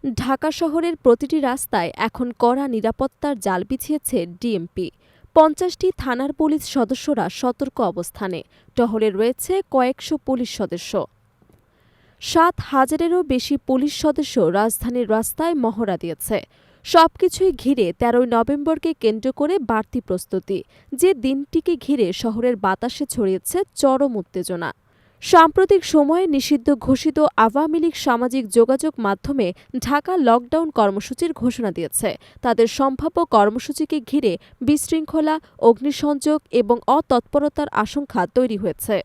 ঢাকা শহরের প্রতিটি রাস্তায় এখন কড়া নিরাপত্তার জাল বিছিয়েছে ডিএমপি। ৫০টি থানার পুলিশ সদস্যরা সতর্ক অবস্থানে, টহলে রয়েছে কয়েকশো পুলিশ সদস্য। ৭,০০০-এরও বেশি পুলিশ সদস্য রাজধানীর রাস্তায় মহড়া দিয়েছে। সবকিছুই ঘিরে ১৩ই নভেম্বরকে কেন্দ্র করে বাড়তি প্রস্তুতি, যে দিনটিকে ঘিরে শহরের বাতাসে ছড়িয়েছে চরম উত্তেজনা। সাম্প্রতিক সময়ে নিষিদ্ধ ঘোষিত আওয়ামী লীগ সামাজিক যোগাযোগ মাধ্যমে ঢাকা লকডাউন কর্মসূচির ঘোষণা দিয়েছে। তাদের সম্ভাব্য কর্মসূচিকে ঘিরে বিশৃঙ্খলা, অগ্নিসংযোগ এবং অতৎপরতার আশঙ্কা তৈরি হয়েছে।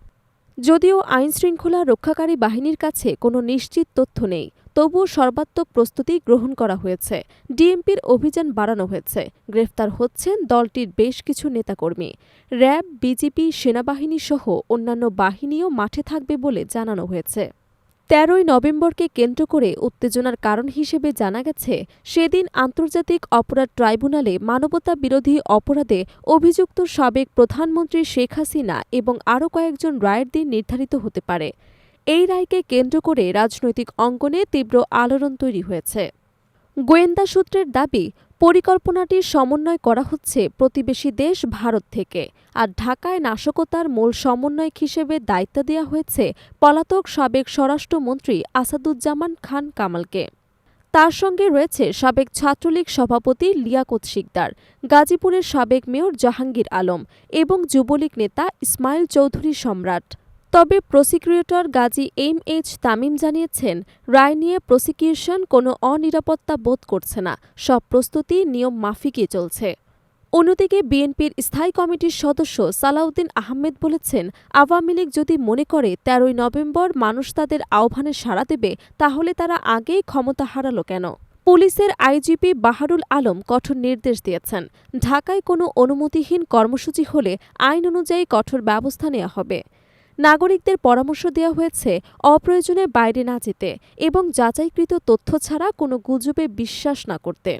যদিও আইনশৃঙ্খলা রক্ষাকারী বাহিনীর কাছে কোনো নিশ্চিত তথ্য নেই, তবুও সর্বাত্মক প্রস্তুতি গ্রহণ করা হয়েছে। ডিএমপির অভিযান বাড়ানো হয়েছে, গ্রেফতার হচ্ছেন দলটির বেশ কিছু নেতাকর্মী। র্যাব, বিজিবি, সেনাবাহিনী সহ অন্যান্য বাহিনীও মাঠে থাকবে বলে জানানো হয়েছে। ১৩ই নভেম্বরকে কেন্দ্র করে উত্তেজনার কারণ হিসেবে জানা গেছে, সেদিন আন্তর্জাতিক অপরাধ ট্রাইব্যুনালে মানবতাবিরোধী অপরাধে অভিযুক্ত সাবেক প্রধানমন্ত্রী শেখ হাসিনা এবং আরও কয়েকজন রায়ের দিন নির্ধারিত হতে পারে। এই রায়কে কেন্দ্র করে রাজনৈতিক অঙ্গনে তীব্র আলোড়ন তৈরি হয়েছে। গোয়েন্দা সূত্রের দাবি, পরিকল্পনাটি সমন্বয় করা হচ্ছে প্রতিবেশী দেশ ভারত থেকে, আর ঢাকায় নাশকতার মূল সমন্বয়ক হিসেবে দায়িত্ব দেওয়া হয়েছে পলাতক সাবেক স্বরাষ্ট্রমন্ত্রী আসাদুজ্জামান খান কামালকে। তার সঙ্গে রয়েছে সাবেক ছাত্রলীগ সভাপতি লিয়াকত শিকদার, গাজীপুরের সাবেক মেয়র জাহাঙ্গীর আলম এবং যুবলীগ নেতা ইসমাইল চৌধুরী সম্রাট। তবে প্রসিকিউটর গাজী এম.এইচ. তামিম জানিয়েছেন, রায় নিয়ে প্রসিকিউশন কোনো অনিরাপত্তা বোধ করছে না, সব প্রস্তুতি নিয়ম মাফিকই চলছে। অন্যদিকে বিএনপির স্থায়ী কমিটির সদস্য সালাউদ্দিন আহমেদ বলেছেন, আওয়ামী লীগ যদি মনে করে ১৩ই নভেম্বর মানুষ তাদের আহ্বানে সাড়া দেবে, তাহলে তারা আগেই ক্ষমতা হারালো কেন? পুলিশের আইজিপি বাহারুল আলম কঠোর নির্দেশ দিয়েছেন, ঢাকায় কোনো অনুমতিহীন কর্মসূচি হলে আইন অনুযায়ী কঠোর ব্যবস্থা নেওয়া হবে। নাগরিকদের পরামর্শ দেওয়া হয়েছে অপ্রয়োজনে বাইরে না যেতে এবং যাচাইকৃত তথ্য ছাড়া কোনো গুজবে বিশ্বাস না করতে।